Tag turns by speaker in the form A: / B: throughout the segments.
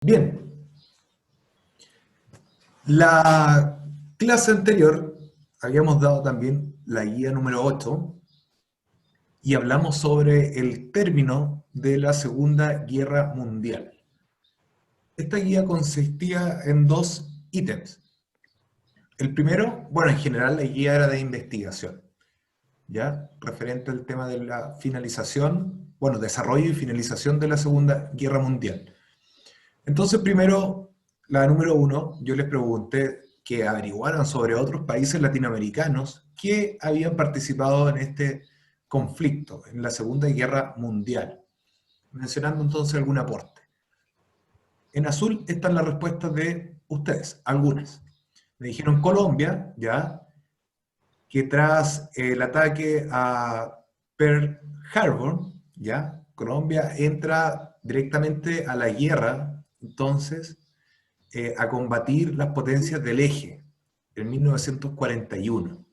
A: Bien, la clase anterior habíamos dado también la guía número 8 y hablamos sobre el término de la Segunda Guerra Mundial. Esta guía consistía en dos ítems. El primero, bueno, en general la guía era de investigación, ¿ya? Referente al tema de la finalización, bueno, desarrollo y finalización de la Segunda Guerra Mundial. Entonces, primero, la número 1, yo les pregunté que averiguaran sobre otros países latinoamericanos que habían participado en este conflicto, en la Segunda Guerra Mundial, mencionando entonces algún aporte. En azul están las respuestas de ustedes, algunas. Me dijeron Colombia, ya, que tras el ataque a Pearl Harbor, ya, Colombia entra directamente a la guerra, entonces, a combatir las potencias del eje en 1941.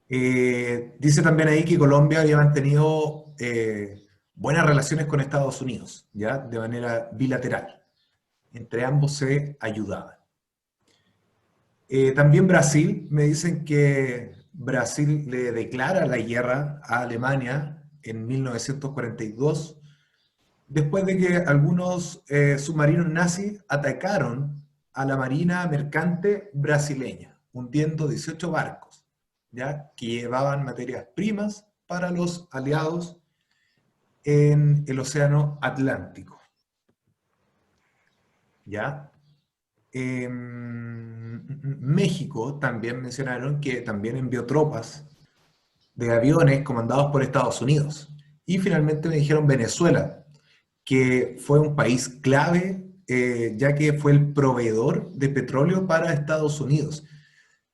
A: Dice también ahí que Colombia había mantenido buenas relaciones con Estados Unidos, ¿ya? De manera bilateral. Entre ambos se ayudaban. También Brasil, me dicen que Brasil le declara la guerra a Alemania en 1942, después de que algunos submarinos nazis atacaron a la marina mercante brasileña, hundiendo 18 barcos, ¿ya? Que llevaban materias primas para los aliados en el Océano Atlántico, ¿ya? México también mencionaron que también envió tropas de aviones comandados por Estados Unidos. Y finalmente me dijeron Venezuela, que fue un país clave, ya que fue el proveedor de petróleo para Estados Unidos.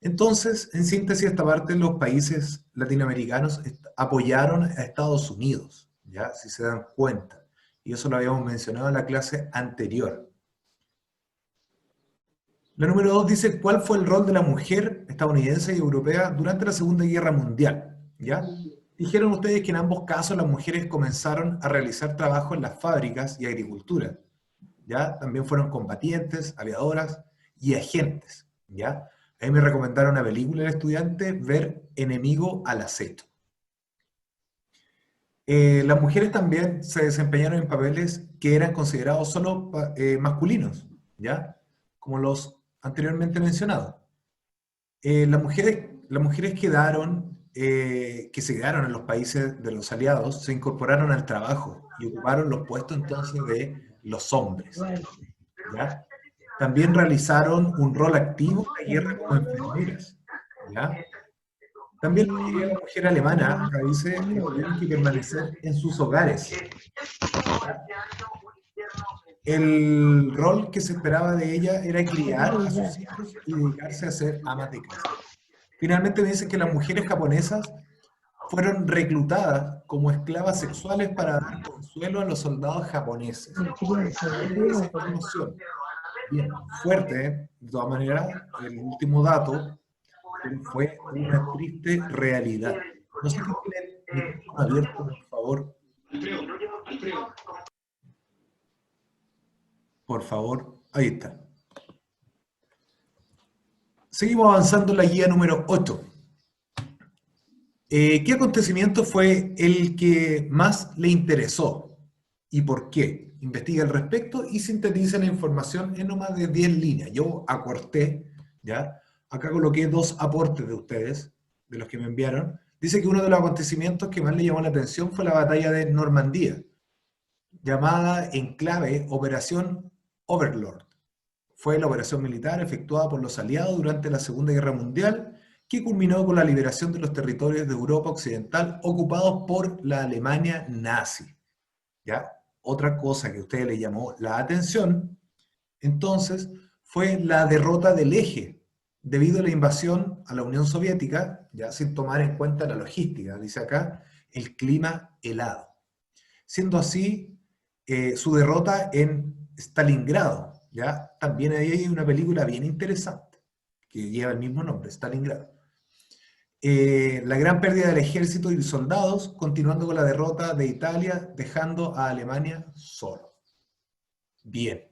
A: Entonces, en síntesis, esta parte, los países latinoamericanos apoyaron a Estados Unidos, ¿ya? Si se dan cuenta. Y eso lo habíamos mencionado en la clase anterior. La número 2 dice, ¿cuál fue el rol de la mujer estadounidense y europea durante la Segunda Guerra Mundial? ¿Ya? Dijeron ustedes que en ambos casos las mujeres comenzaron a realizar trabajo en las fábricas y agricultura, ¿ya? También fueron combatientes, aviadoras y agentes, ¿ya? Ahí me recomendaron una película del estudiante, ver Enemigo al acecho. Las mujeres también se desempeñaron en papeles que eran considerados solo masculinos, ¿ya? Como los anteriormente mencionados. Las mujeres que se quedaron en los países de los aliados, se incorporaron al trabajo y ocuparon los puestos entonces de los hombres, ¿ya? También realizaron un rol activo en la guerra como enfermeras, ¿ya? También la mayoría de la mujer alemana, acá dice, tuvieron que permanecer en sus hogares, ¿ya? El rol que se esperaba de ella era criar a sus hijos y dedicarse a ser amas de casa. Finalmente me dicen que las mujeres japonesas fueron reclutadas como esclavas sexuales para dar consuelo a los soldados japoneses. Imagínense esa información. Bien, fuerte, ¿eh? De todas maneras, el último dato fue una triste realidad. No sé si tienen micrófono abierto, por favor. Por favor, ahí está. Seguimos avanzando en la guía número 8. ¿Qué acontecimiento fue el que más le interesó y por qué? Investiga al respecto y sintetiza la información en no más de 10 líneas. Yo acorté, ¿ya? Acá coloqué dos aportes de ustedes, de los que me enviaron. Dice que uno de los acontecimientos que más le llamó la atención fue la batalla de Normandía, llamada en clave Operación Overlord. Fue la operación militar efectuada por los aliados durante la Segunda Guerra Mundial, que culminó con la liberación de los territorios de Europa Occidental ocupados por la Alemania nazi. ¿Ya? Otra cosa que a ustedes les llamó la atención, entonces, fue la derrota del eje, debido a la invasión a la Unión Soviética, ya sin tomar en cuenta la logística, dice acá, el clima helado. Siendo así, su derrota en Stalingrado, ¿ya? También ahí hay una película bien interesante, que lleva el mismo nombre, Stalingrado. La gran pérdida del ejército y soldados, continuando con la derrota de Italia, dejando a Alemania solo. Bien.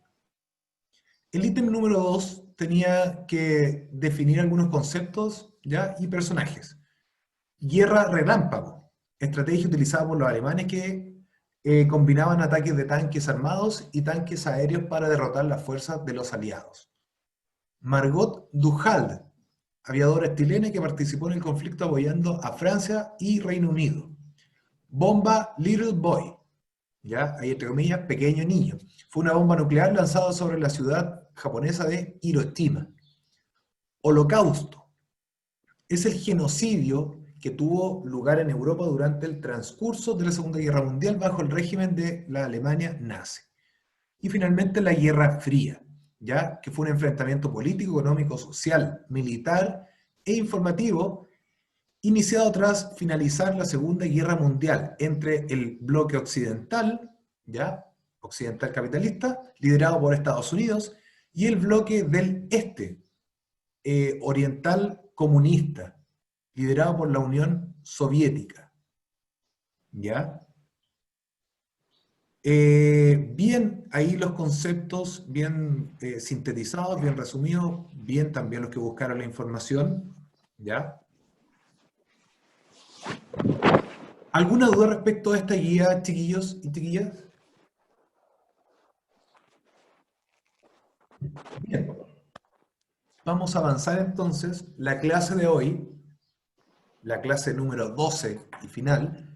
A: El ítem número 2 tenía que definir algunos conceptos, ¿ya? Y personajes. Guerra relámpago, estrategia utilizada por los alemanes que combinaban ataques de tanques armados y tanques aéreos para derrotar las fuerzas de los aliados. Margot Duhalde, aviadora chilena que participó en el conflicto apoyando a Francia y Reino Unido. Bomba Little Boy, ya, ahí entre comillas, pequeño niño. Fue una bomba nuclear lanzada sobre la ciudad japonesa de Hiroshima. Holocausto. Es el genocidio que tuvo lugar en Europa durante el transcurso de la Segunda Guerra Mundial bajo el régimen de la Alemania nazi. Y finalmente la Guerra Fría, ¿ya? Que fue un enfrentamiento político, económico, social, militar e informativo iniciado tras finalizar la Segunda Guerra Mundial entre el bloque occidental, ¿ya? Occidental capitalista, liderado por Estados Unidos, y el bloque del este, oriental comunista, liderado por la Unión Soviética. ¿Ya? Bien, ahí los conceptos bien sintetizados, bien resumidos, bien también los que buscaron la información. ¿Ya? ¿Alguna duda respecto a esta guía, chiquillos y chiquillas? Bien. Vamos a avanzar entonces. La clase de hoy, la clase número 12 y final,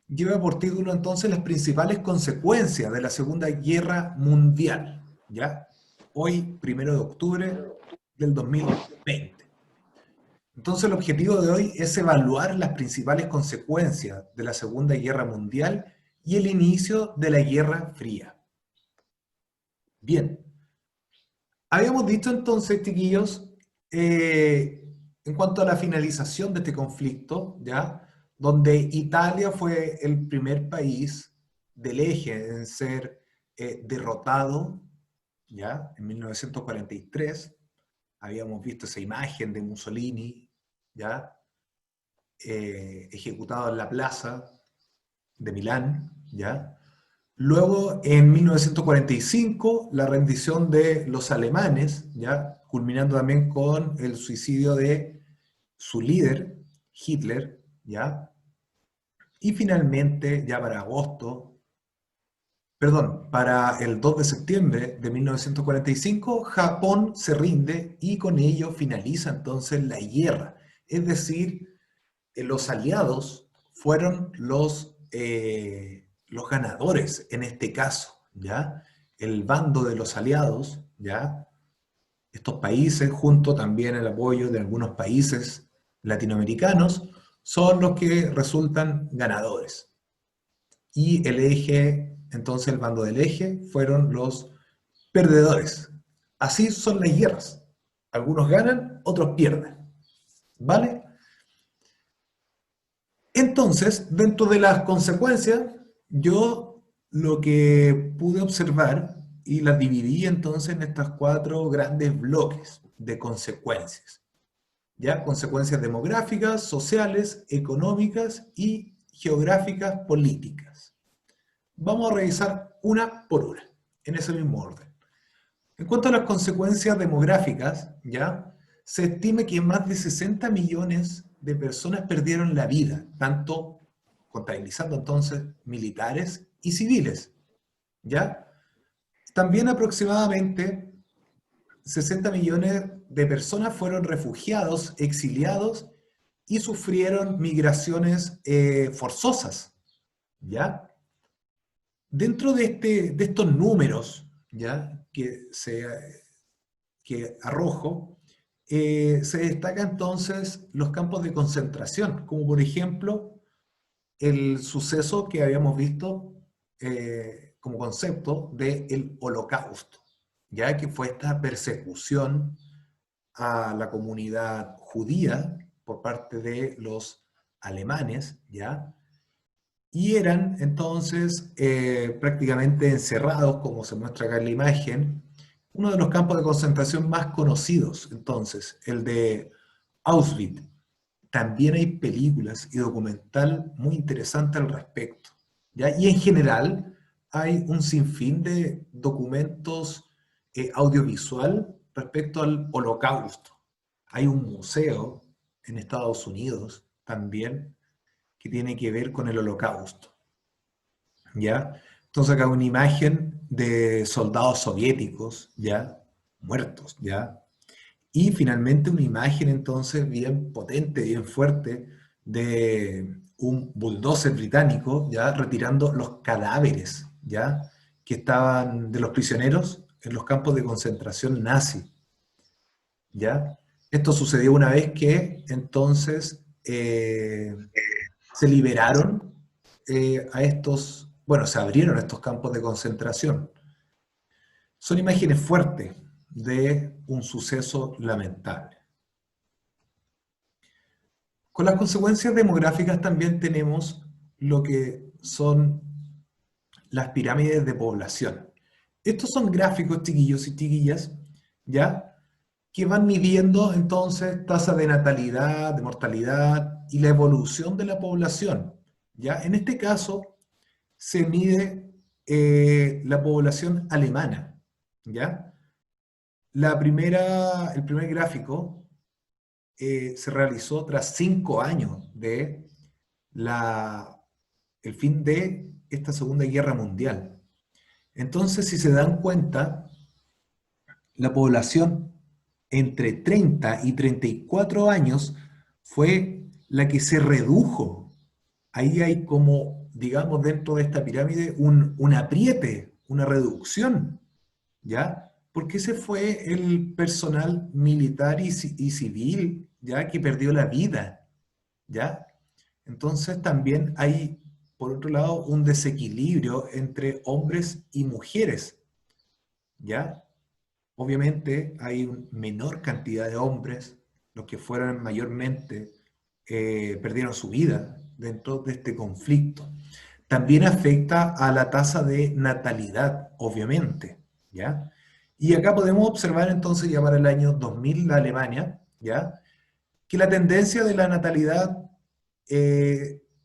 A: lleva por título entonces las principales consecuencias de la Segunda Guerra Mundial, ¿ya? Hoy, 1 de octubre del 2020. Entonces el objetivo de hoy es evaluar las principales consecuencias de la Segunda Guerra Mundial y el inicio de la Guerra Fría. Bien, habíamos dicho entonces, chiquillos, en cuanto a la finalización de este conflicto, ¿ya? Donde Italia fue el primer país del eje en ser derrotado, ¿ya? En 1943, habíamos visto esa imagen de Mussolini, ¿ya? Ejecutado en la plaza de Milán, ¿ya? Luego, en 1945, la rendición de los alemanes, ¿ya? Culminando también con el suicidio de su líder, Hitler, ¿ya? Y finalmente, ya para agosto, perdón, para el 2 de septiembre de 1945, Japón se rinde y con ello finaliza entonces la guerra. Es decir, los aliados fueron los ganadores en este caso, ¿ya? El bando de los aliados, ¿ya? Estos países, junto también el apoyo de algunos países latinoamericanos, son los que resultan ganadores. Y el eje, entonces el bando del eje, fueron los perdedores. Así son las guerras. Algunos ganan, otros pierden. ¿Vale? Entonces, dentro de las consecuencias, yo lo que pude observar y las dividí entonces en estas cuatro grandes bloques de consecuencias. ¿Ya? Consecuencias demográficas, sociales, económicas y geográficas políticas. Vamos a revisar una por una, en ese mismo orden. En cuanto a las consecuencias demográficas, ¿ya? Se estima que más de 60 millones de personas perdieron la vida, tanto contabilizando entonces militares y civiles, ¿ya? También aproximadamente 60 millones de personas fueron refugiados, exiliados y sufrieron migraciones forzosas, ¿ya? Dentro de estos números, ¿ya? Que arrojo, se destacan entonces los campos de concentración, como por ejemplo el suceso que habíamos visto como concepto del Holocausto, ya que fue esta persecución a la comunidad judía por parte de los alemanes, ¿ya? Y eran entonces prácticamente encerrados, como se muestra acá en la imagen, uno de los campos de concentración más conocidos, entonces, el de Auschwitz. También hay películas y documental muy interesante al respecto, ¿ya? Y en general, hay un sinfín de documentos audiovisual respecto al Holocausto. Hay un museo en Estados Unidos también que tiene que ver con el Holocausto, ¿ya? Entonces acá una imagen de soldados soviéticos, ¿ya? Muertos, ¿ya? Y finalmente una imagen entonces bien potente, bien fuerte, de un bulldozer británico, ¿ya? Retirando los cadáveres, ¿ya? Que estaban de los prisioneros en los campos de concentración nazi, ¿ya? Esto sucedió una vez que entonces se liberaron a estos, bueno, se abrieron estos campos de concentración. Son imágenes fuertes de un suceso lamentable. Con las consecuencias demográficas también tenemos lo que son las pirámides de población. Estos son gráficos, chiquillos y chiquillas, ¿ya? Que van midiendo entonces tasa de natalidad, de mortalidad y la evolución de la población, ¿ya? En este caso se mide la población alemana, ¿ya? El primer gráfico se realizó tras 5 años de el fin de esta Segunda Guerra Mundial. Entonces, si se dan cuenta, la población entre 30 y 34 años fue la que se redujo. Ahí hay como, digamos, dentro de esta pirámide un apriete, una reducción, ¿ya? Porque ese fue el personal militar y civil, ¿ya? Que perdió la vida, ¿ya? Entonces también hay, por otro lado, un desequilibrio entre hombres y mujeres, ¿ya? Obviamente hay una menor cantidad de hombres, los que fueron mayormente perdieron su vida dentro de este conflicto. También afecta a la tasa de natalidad, obviamente, ¿ya? Y acá podemos observar entonces ya para el año 2000 la Alemania, ¿ya? Que la tendencia de la natalidad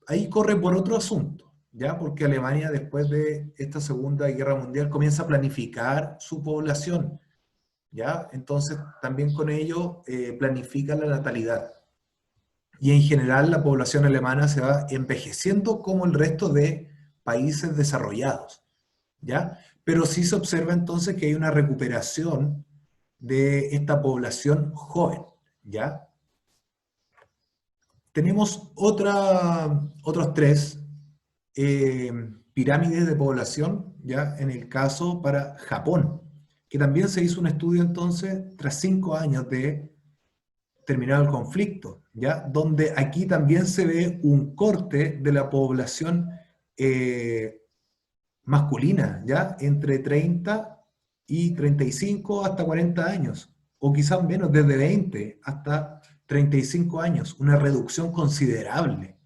A: ahí corre por otro asunto, ¿ya? Porque Alemania después de esta Segunda Guerra Mundial comienza a planificar su población, ¿ya? Entonces también con ello planifica la natalidad. Y en general la población alemana se va envejeciendo como el resto de países desarrollados, ¿ya? Pero sí se observa entonces que hay una recuperación de esta población joven, ¿ya? Tenemos otros tres eh, pirámides de población, ¿ya? En el caso para Japón, que también se hizo un estudio entonces tras 5 años de terminado el conflicto, ¿ya? Donde aquí también se ve un corte de la población eh, masculina, ¿ya? Entre 30 y 35 hasta 40 años, o quizás menos, desde 20 hasta 35 años, una reducción considerable,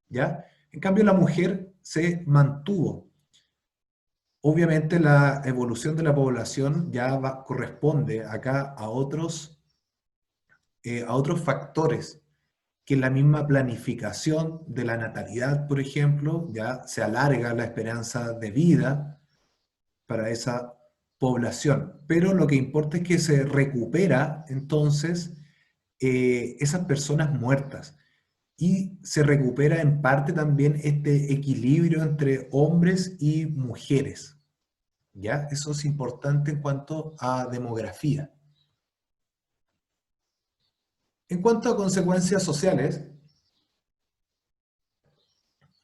A: ¿ya? En cambio, la mujer se mantuvo. Obviamente la evolución de la población ya corresponde acá a otros factores que la misma planificación de la natalidad, por ejemplo, ya se alarga la esperanza de vida para esa población. Pero lo que importa es que se recupera entonces esas personas muertas y se recupera en parte también este equilibrio entre hombres y mujeres. ¿Ya? Eso es importante en cuanto a demografía. En cuanto a consecuencias sociales,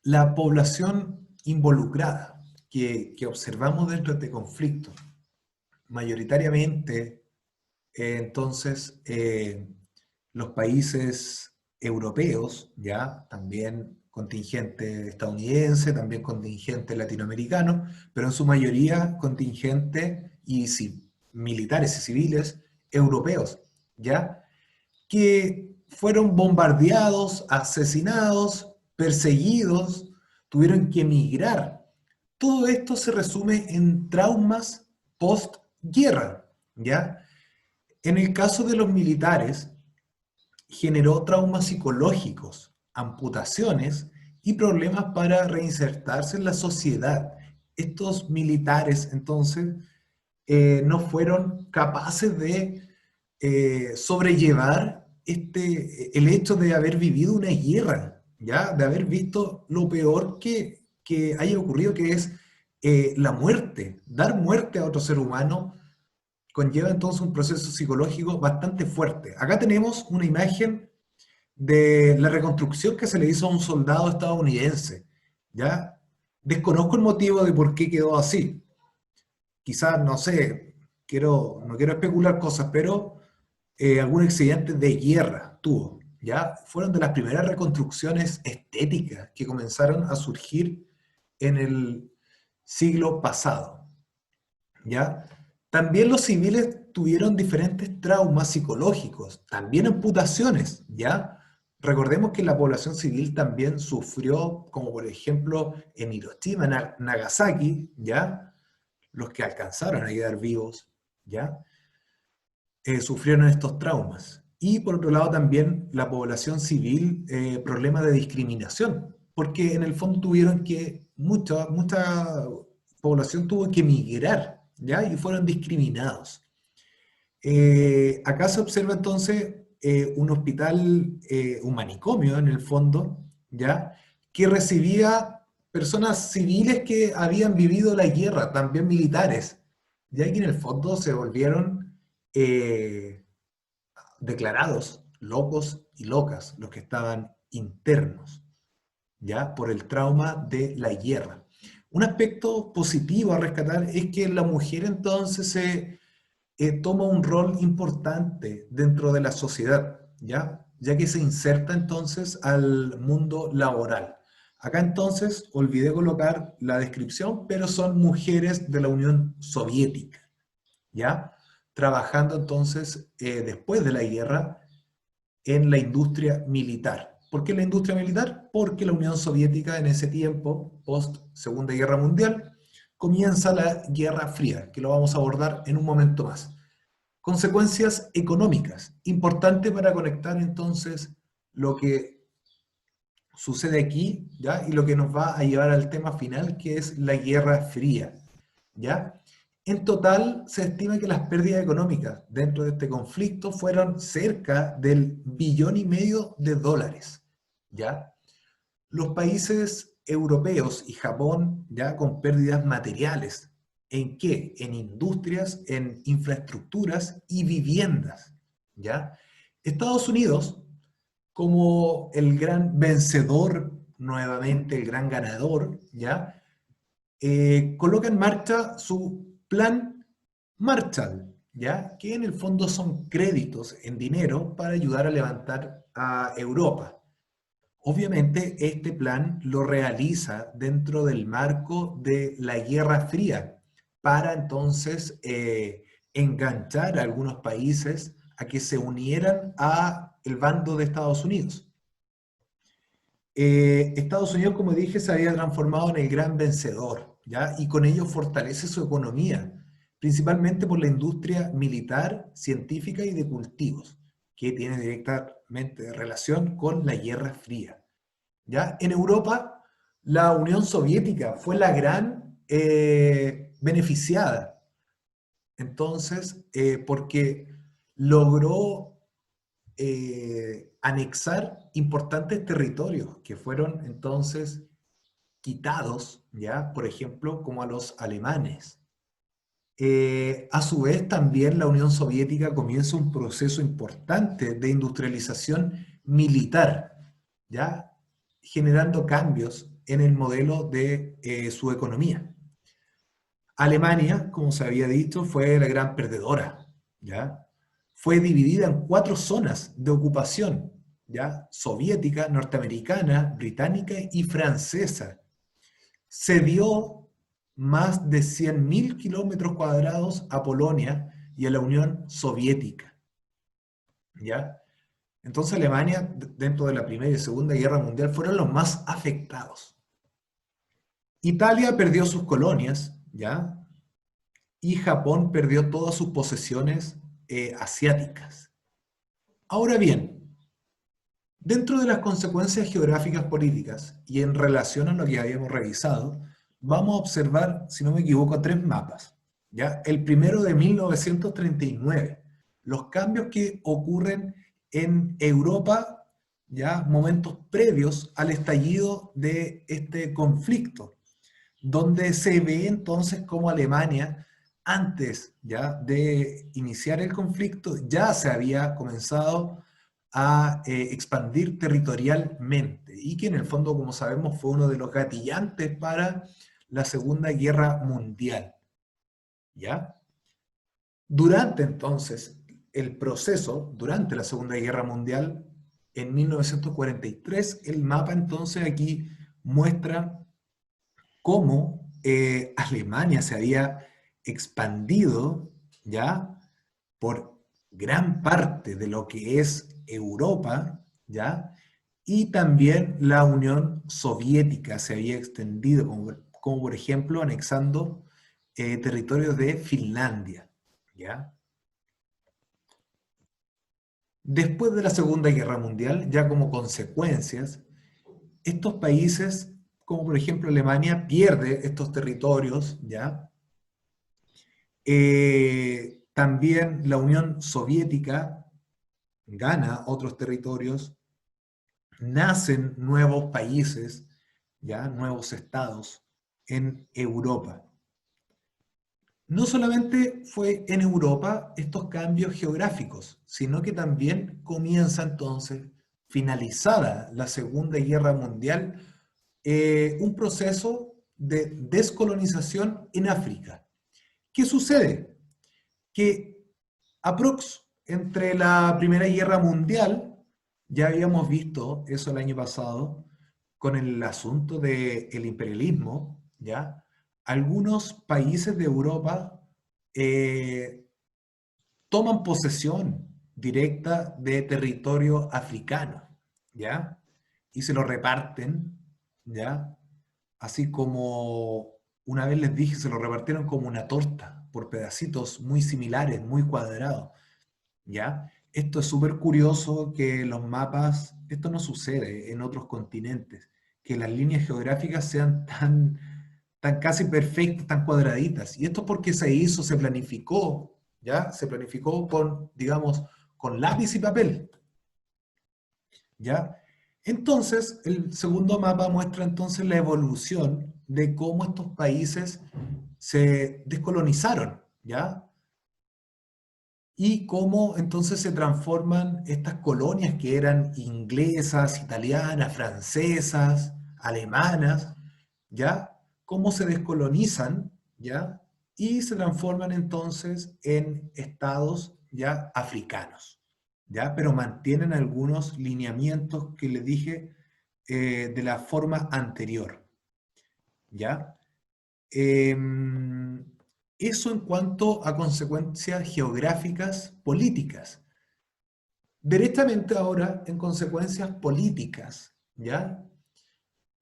A: la población involucrada que observamos dentro de este conflicto, mayoritariamente, entonces, los países europeos, ya, también contingente estadounidense, también contingente latinoamericano, pero en su mayoría contingente militares y civiles europeos, ya, que fueron bombardeados, asesinados, perseguidos, tuvieron que emigrar. Todo esto se resume en traumas post-guerra, ¿ya? En el caso de los militares, generó traumas psicológicos, amputaciones y problemas para reinsertarse en la sociedad. estos militares entonces no fueron capaces de sobrellevar el hecho de haber vivido una guerra, ¿ya? De haber visto lo peor que haya ocurrido, que es la muerte. Dar muerte a otro ser humano conlleva entonces un proceso psicológico bastante fuerte. Acá tenemos una imagen de la reconstrucción que se le hizo a un soldado estadounidense, ¿ya? Desconozco el motivo de por qué quedó así. Quizás, no sé, no quiero especular cosas, pero algún accidente de guerra tuvo, ¿ya? Fueron de las primeras reconstrucciones estéticas que comenzaron a surgir en el siglo pasado, ¿ya? También los civiles tuvieron diferentes traumas psicológicos, también amputaciones, ¿ya? Recordemos que la población civil también sufrió, como por ejemplo en Hiroshima, Nagasaki, ¿ya? Los que alcanzaron a quedar vivos, ¿ya? Sufrieron estos traumas. Y por otro lado también la población civil, problemas de discriminación, porque en el fondo tuvieron que, mucha población tuvo que emigrar, ¿ya? Y fueron discriminados. Acá se observa entonces un hospital, un manicomio en el fondo, ¿ya? Que recibía personas civiles que habían vivido la guerra, también militares, ya que en el fondo se volvieron declarados locos y locas los que estaban internos, ¿ya? Por el trauma de la guerra. Un aspecto positivo a rescatar es que la mujer entonces toma un rol importante dentro de la sociedad, ¿ya? Ya que se inserta entonces al mundo laboral. Acá entonces olvidé colocar la descripción, pero son mujeres de la Unión Soviética, ¿ya? Trabajando entonces después de la guerra en la industria militar. ¿Por qué la industria militar? Porque la Unión Soviética en ese tiempo, post Segunda Guerra Mundial, comienza la Guerra Fría, que lo vamos a abordar en un momento más. Consecuencias económicas, importante para conectar entonces lo que sucede aquí, ¿ya? Y lo que nos va a llevar al tema final, que es la Guerra Fría, ¿ya? En total, se estima que las pérdidas económicas dentro de este conflicto fueron cerca del $1,500,000,000, ¿ya? Los países europeos y Japón ya con pérdidas materiales. ¿En qué? En industrias, en infraestructuras y viviendas, ¿ya? Estados Unidos, como el gran vencedor, nuevamente el gran ganador, ¿ya? Coloca en marcha su plan Marshall, ¿ya? Que en el fondo son créditos en dinero para ayudar a levantar a Europa. Obviamente, este plan lo realiza dentro del marco de la Guerra Fría, para entonces enganchar a algunos países a que se unieran a el bando de Estados Unidos. Estados Unidos, como dije, se había transformado en el gran vencedor, ¿ya? Y con ello fortalece su economía, principalmente por la industria militar, científica y de cultivos, que tiene directamente relación con la Guerra Fría. ¿Ya? En Europa, la Unión Soviética fue la gran beneficiada, entonces, porque logró anexar importantes territorios que fueron entonces quitados, ¿ya? Por ejemplo, como a los alemanes. A su vez, también la Unión Soviética comienza un proceso importante de industrialización militar, ¿ya? Generando cambios en el modelo de su economía. Alemania, como se había dicho, fue la gran perdedora, ¿ya? Fue dividida en 4 zonas de ocupación, ¿ya? Soviética, norteamericana, británica y francesa. Cedió más de 100.000 kilómetros cuadrados a Polonia y a la Unión Soviética, ¿ya? Entonces Alemania, dentro de la Primera y Segunda Guerra Mundial, fueron los más afectados. Italia perdió sus colonias, ¿ya? Y Japón perdió todas sus posesiones asiáticas. Ahora bien, dentro de las consecuencias geográficas políticas y en relación a lo que habíamos revisado, vamos a observar, si no me equivoco, tres mapas. ¿Ya? El primero de 1939. Los cambios que ocurren en Europa, ya momentos previos al estallido de este conflicto, donde se ve entonces cómo Alemania, antes ya de iniciar el conflicto, ya se había comenzado a expandir territorialmente y que en el fondo, como sabemos, fue uno de los gatillantes para la Segunda Guerra Mundial. ¿Ya? Durante entonces el proceso, durante la Segunda Guerra Mundial, en 1943, el mapa entonces aquí muestra cómo Alemania se había expandido ya por gran parte de lo que es Europa, ¿ya? Y también la Unión Soviética se había extendido, como por ejemplo anexando territorios de Finlandia, ¿ya? Después de la Segunda Guerra Mundial, ya como consecuencias, estos países, como por ejemplo Alemania, pierde estos territorios, ¿ya? También la Unión Soviética gana otros territorios, nacen nuevos países, ya nuevos estados en Europa. No solamente fue en Europa estos cambios geográficos, sino que también comienza entonces, finalizada la Segunda Guerra Mundial, un proceso de descolonización en África. ¿Qué sucede? Que entre la Primera Guerra Mundial, ya habíamos visto eso el año pasado, con el asunto del imperialismo, ¿ya? Algunos países de Europa eh, toman posesión directa de territorio africano, ¿ya? Y se lo reparten, ¿ya? Así como una vez les dije, se lo repartieron como una torta, por pedacitos muy similares, muy cuadrados, ¿ya? Esto es súper curioso que los mapas, esto no sucede en otros continentes, que las líneas geográficas sean tan casi perfectas, tan cuadraditas. Y esto es porque se hizo, se planificó, ¿ya? Se planificó con, digamos, con lápiz y papel, ¿ya? Entonces, el segundo mapa muestra entonces la evolución de cómo estos países se descolonizaron, ¿ya? Y cómo entonces se transforman estas colonias que eran inglesas, italianas, francesas, alemanas, ¿ya? Cómo se descolonizan, ¿ya? Y se transforman entonces en estados ya africanos, ¿ya? Pero mantienen algunos lineamientos que les dije de la forma anterior, ¿ya? Eso en cuanto a consecuencias geográficas políticas. Directamente ahora en consecuencias políticas, ¿ya?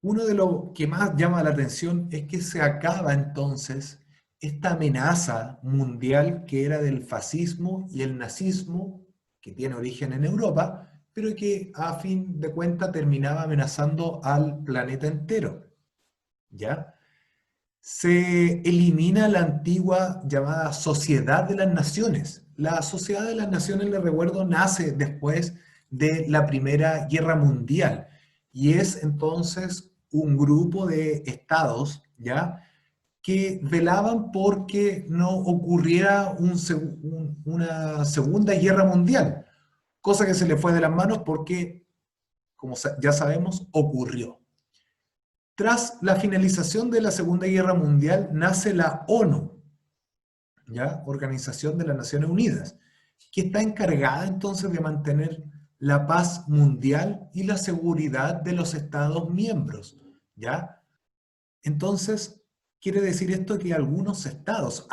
A: Uno de lo que más llama la atención es que se acaba entonces esta amenaza mundial que era del fascismo y el nazismo, que tiene origen en Europa, pero que a fin de cuentas terminaba amenazando al planeta entero, ¿ya? Se elimina la antigua llamada Sociedad de las Naciones. La Sociedad de las Naciones, le recuerdo, nace después de la Primera Guerra Mundial y es entonces un grupo de estados, ¿ya? Que velaban porque no ocurriera una Segunda Guerra Mundial, cosa que se le fue de las manos porque, como ya sabemos, ocurrió. Tras la finalización de la Segunda Guerra Mundial nace la ONU, ¿ya? Organización de las Naciones Unidas, que está encargada entonces de mantener la paz mundial y la seguridad de los Estados miembros, ¿ya? Entonces, quiere decir esto que algunos estados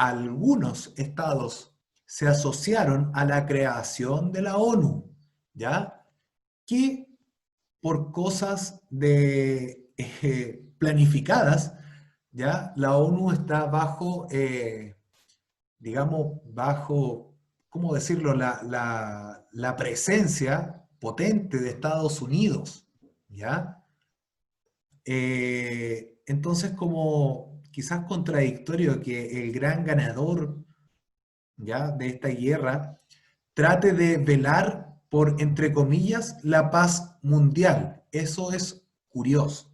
A: se asociaron a la creación de la ONU, ¿ya? Que por cosas planificadas, ¿ya? La ONU está bajo, digamos, bajo, ¿cómo decirlo?, la presencia potente de Estados Unidos, ¿ya? Entonces, como quizás contradictorio que el gran ganador, ¿ya?, de esta guerra trate de velar por, entre comillas, la paz mundial. Eso es curioso,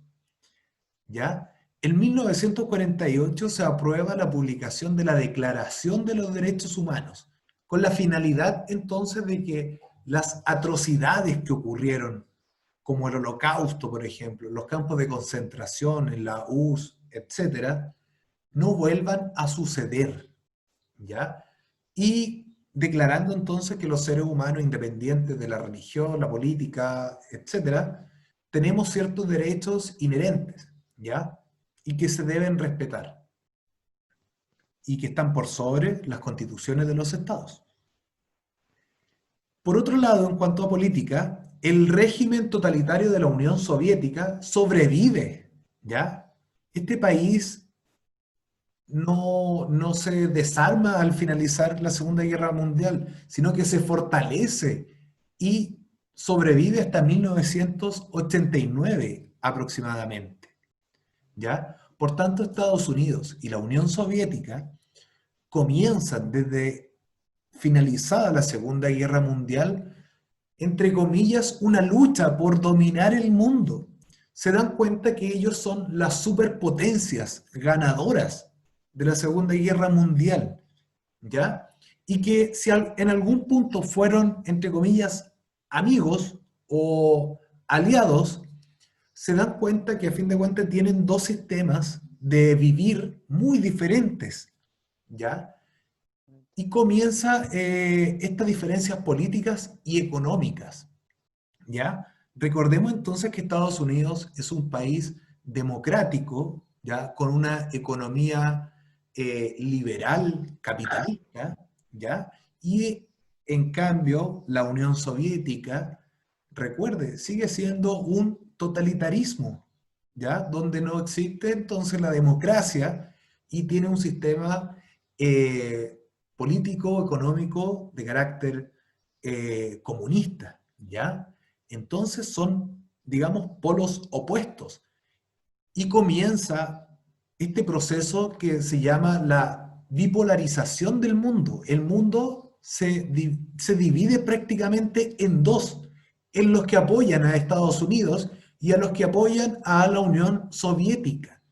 A: ¿ya? En 1948 se aprueba la publicación de la Declaración de los Derechos Humanos, con la finalidad entonces de que las atrocidades que ocurrieron, como el Holocausto, por ejemplo, los campos de concentración, en la URSS, etcétera, no vuelvan a suceder, ¿ya? Y declarando entonces que los seres humanos, independientes de la religión, la política, etcétera, tenemos ciertos derechos inherentes, ¿ya? Y que se deben respetar, y que están por sobre las constituciones de los estados. Por otro lado, en cuanto a política, el régimen totalitario de la Unión Soviética sobrevive, ¿ya? Este país no se desarma al finalizar la Segunda Guerra Mundial, sino que se fortalece y sobrevive hasta 1989 aproximadamente, ¿ya? Por tanto, Estados Unidos y la Unión Soviética comienzan desde finalizada la Segunda Guerra Mundial, entre comillas, una lucha por dominar el mundo. Se dan cuenta que ellos son las superpotencias ganadoras de la Segunda Guerra Mundial, ¿ya? Y que si en algún punto fueron, entre comillas, amigos o aliados, se dan cuenta que a fin de cuentas tienen dos sistemas de vivir muy diferentes, ¿ya? Y comienza estas diferencias políticas y económicas, ¿ya? Recordemos entonces que Estados Unidos es un país democrático, ¿ya?, con una economía liberal, capitalista, ¿ya? Y en cambio la Unión Soviética, recuerde, sigue siendo un totalitarismo, ¿ya?, donde no existe entonces la democracia y tiene un sistema eh, político, económico de carácter comunista, ¿ya? Entonces son, digamos, polos opuestos. Y comienza este proceso que se llama la bipolarización del mundo. El mundo se divide prácticamente en dos, en los que apoyan a Estados Unidos y a los que apoyan a la Unión Soviética.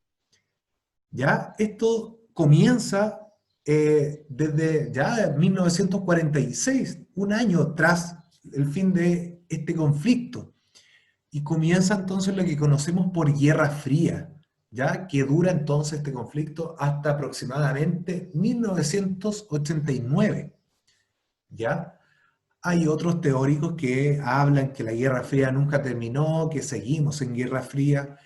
A: ¿Ya? Esto comienza desde ya 1946, un año tras el fin de este conflicto. Y comienza entonces lo que conocemos por Guerra Fría, ¿ya? Que dura entonces este conflicto hasta aproximadamente 1989, ¿ya? Hay otros teóricos que hablan que la Guerra Fría nunca terminó, que seguimos en Guerra Fría.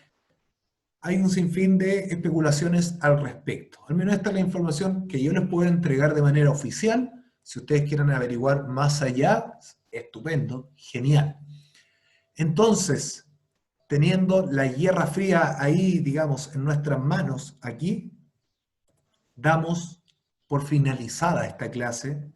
A: Hay un sinfín de especulaciones al respecto. Al menos esta es la información que yo les puedo entregar de manera oficial. Si ustedes quieren averiguar más allá, estupendo, genial. Entonces, teniendo la Guerra Fría ahí, digamos, en nuestras manos, aquí, damos por finalizada esta clase